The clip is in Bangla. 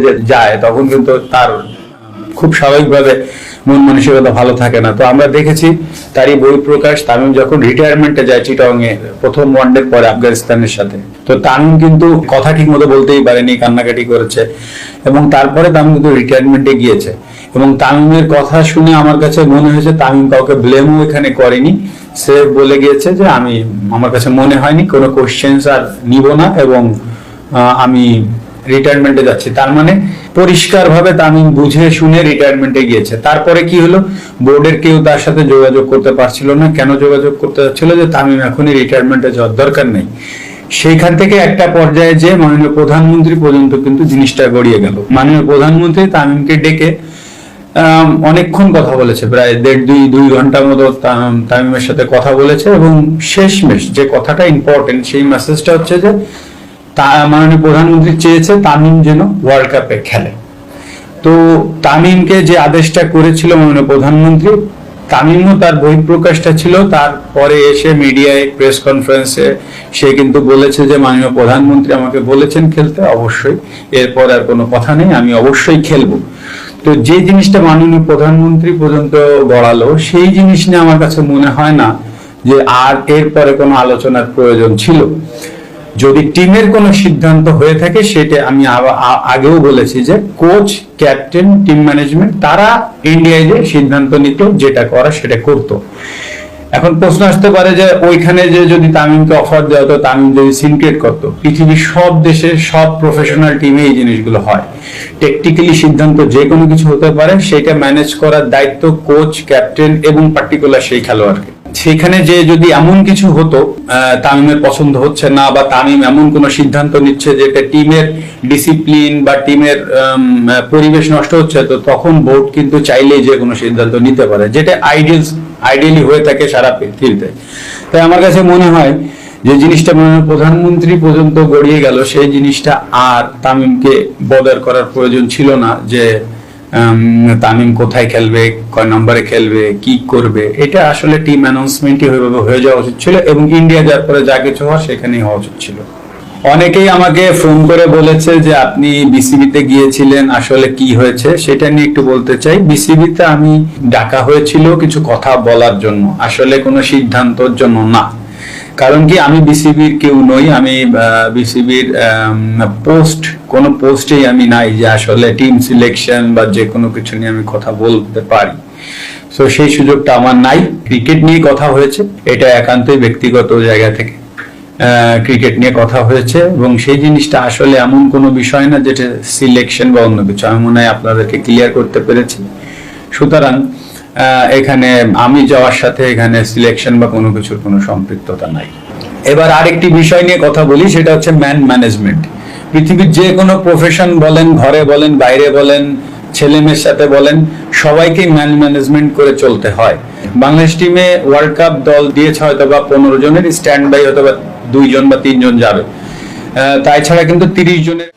যে যায় তখন কিন্তু তার খুব স্বাভাবিকভাবে মন মানসিকতা ভালো থাকে না। তো আমরা দেখেছি তারই বহিঃপ্রকাশ, তামিম যখন রিটায়ারমেন্টে যায় চিটং এ প্রথম ওয়ানডের পরে আফগানিস্তানের সাথে, তো তামিম কিন্তু কথা ঠিক মতো বলতেই পারেনি, কান্নাকাটি করেছে এবং তারপরে তামিম কিন্তু রিটায়ারমেন্টে গিয়েছে। এবং তামিমের কথা শুনে আমার কাছে মনে হয়েছে তামিম কাউকে ব্লেমও এখানে করেনি, সে বলে গিয়েছে যে আমার কাছে মনে হয়নি কোনো কোশ্চেন্স আর নিব না এবং আমি রিটায়ারমেন্টে যাচ্ছি। তার মানে পরিষ্কার ভাবে তামিম বুঝে শুনে রিটায়ারমেন্টে গিয়েছে। তারপরে কি হলো, বোর্ডের কেউ তার সাথে যোগাযোগ করতে পারছিল না। কেন যোগাযোগ করতে যাচ্ছিল, যে তামিম এখনই রিটায়ারমেন্টে যাওয়ার দরকার নেই। সেইখান থেকে একটা পর্যায়ে যে মাননীয় প্রধানমন্ত্রী পর্যন্ত কিন্তু জিনিসটা গড়িয়ে গেল। মাননীয় প্রধানমন্ত্রী তামিমকে ডেকে অনেকক্ষণ কথা বলেছে, প্রায় দুই ঘন্টার মতো তামিমের সাথে কথা বলেছে এবং শেষমেশ যে কথাটা ইম্পর্টেন্ট সেই মেসেজটা হচ্ছে যে মাননীয় প্রধানমন্ত্রী চেয়েছে তামিম যেন ওয়ার্ল্ড কাপে খেলে। তো তামিমকে যে আদেশটা করেছিল মাননীয় প্রধানমন্ত্রী, তামিমও তার বহিঃপ্রকাশটা ছিল, তারপরে এসে মিডিয়ায় প্রেস কনফারেন্সে সে কিন্তু বলেছে যে মাননীয় প্রধানমন্ত্রী আমাকে বলেছেন খেলতে, অবশ্যই এরপর আর কোনো কথা নেই, আমি অবশ্যই খেলবো। তো যে জিনিসটা মাননীয় প্রধানমন্ত্রী পর্যন্ত গড়ালো, সেই জিনিস নিয়ে আমার কাছে মনে হয় না যে আর এরপরে কোনো আলোচনার প্রয়োজন ছিল। যদি টিমের কোনো সিদ্ধান্ত হয়ে থাকে, সেটা আমি আগেও বলেছি যে কোচ, ক্যাপ্টেন, টিম ম্যানেজমেন্ট তারা ইন্ডিয়ায় যে সিদ্ধান্ত নিত, যেটা করা সেটা করতো। এখন প্রশ্ন আসতে পারে যে ওইখানে যে যদি তামিমকে অফার দেওয়া হতো, তামিম যদি সিনক্রেট করতো, পৃথিবীর সব দেশে সব প্রফেশনাল টিমে এই জিনিসগুলো হয়। টেকনিক্যালি সিদ্ধান্ত যে কোনো কিছু হতে পারে, সেটা ম্যানেজ করার দায়িত্ব কোচ, ক্যাপ্টেন এবং পার্টিকুলার সেই খেলোয়াড়কে। সেখানে যে যদি এমন কিছু হতো তামিমের পছন্দ হচ্ছে না, বা তামিম এমন কোনো সিদ্ধান্ত নিচ্ছে যেটা টিমের ডিসিপ্লিন বা টিমের পরিবেশ নষ্ট হচ্ছে, তো তখন বোর্ড কিন্তু চাইলেই যে কোনো সিদ্ধান্ত নিতে পারে, যেটা আইডিয়ালি হয়ে থাকে সারা পৃথিবীতে। তাই আমার কাছে মনে হয় যে জিনিসটা প্রধানমন্ত্রী পর্যন্ত গড়িয়ে গেল, সেই জিনিসটা আর তামিমকে বদার করার প্রয়োজন ছিল না যে তামিম কোথায় খেলবে, কয় নম্বরে খেলবে, কি করবে। এটা আসলে টিম অ্যানাউন্সমেন্টই হয়ে যাওয়া উচিত ছিল এবং ইন্ডিয়া যার পরে যা কিছু হওয়ার সেখানেই হওয়া উচিত ছিল। অনেকেই আমাকে ফোন করে বলেছে যে আপনি বিসিবিতে গিয়েছিলেন, আসলে কি হয়েছে সেটা নিয়ে একটু বলতে চাই। বিসিবিতে আমি ডাকা হয়েছিল কিছু কথা বলার জন্য, আসলে কোনো সিদ্ধান্তর জন্য না। কারণ কি, আমি বিসিবির কেউ নই, আমি বিসিবির কোনো পোস্টেই আমি নাই যে আসলে টিম সিলেকশন বা যে কোনো কিছু নিয়ে আমি কথা বলতে পারি। তো সেই সুযোগটা আমার নাই। ক্রিকেট নিয়ে কথা হয়েছে, এটা একান্তই ব্যক্তিগত জায়গা থেকে ক্রিকেট নিয়ে কথা হয়েছে এবং সেই জিনিসটা আসলে এমন কোনো বিষয় না যেটা সিলেকশন বা অন্য কিছু। আমি মনে হয় আপনাদেরকে ক্লিয়ার করতে পেরেছি। সুতরাং এখানে আমি যাওয়ার সাথে এখানে সিলেকশন বা কোনো কিছুর কোনো সম্পৃক্ততা নাই। এবার আরেকটি বিষয় নিয়ে কথা বলি, সেটা হচ্ছে ম্যান ম্যানেজমেন্ট। পৃথিবীর যে কোনো প্রফেশন বলেন, ঘরে বলেন, বাইরে বলেন, ছেলে মেয়ের সাথে বলেন, সবাইকে ম্যান ম্যানেজমেন্ট করে চলতে হয়। বাংলাদেশ টিমে ওয়ার্ল্ড কাপ দল দিয়েছে হয়তো বা 15 জনের, স্ট্যান্ড বাই হয়তো বা 2 জন বা 3 জন যাবে, তাই ছাড়া কিন্তু 30 জনের